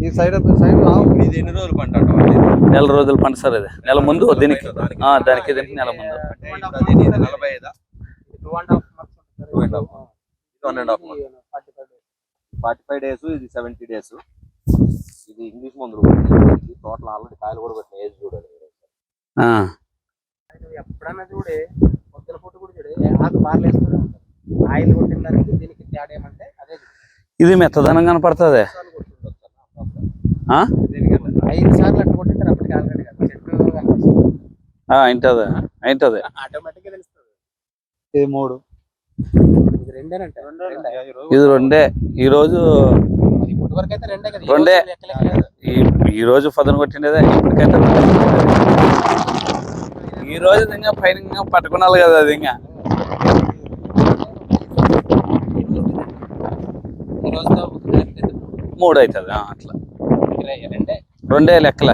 ఈ సైడ్ రావు. ఇది ఎన్ని రోజులు పంట? నెల రోజుల పంట సార్ ఇది. నెల ముందు దీనికి దానికి దీనికి నెల ముందు. 45 డేస్, ఇది 70 డేస్. ఇది ఇంగ్లీష్ మందులు టోటల్ ఆల్రెడీ కాయలు కూడా పెట్టిన ఏజ్ చూడాలి. ఎప్పుడన్నా చూడే పొద్దున పూట కూడా చూడే ఆకు బార్లేస్తుంది. ఆయిల్ కొట్టిన దానికి దీనికి తేడా ఏమంటే అదే ఇది మెత్తదనం కనపడుతుంది. 5 సార్లు అట్లా కొట్టింటారు అప్పటికి ఆల్రెడీ చెట్టు అయింటది ఆటోమేటిక్ గా తెలుస్తుంది. ఇది 3 ఇది రెండేనంటే ఇది 2 ఈ రోజు ఇప్పటి వరకు అయితే 2 కదా. 2 ఈ రోజు పదన కొట్టిండేదే. ఇప్పటికైతే ఈ రోజు ఇంకా పైన ఇంకా పట్టుకున్నాలి కదా. అది ఇంకా ఈ రోజుతో 3 అవుతుంది. అట్లా 2 లెక్కల.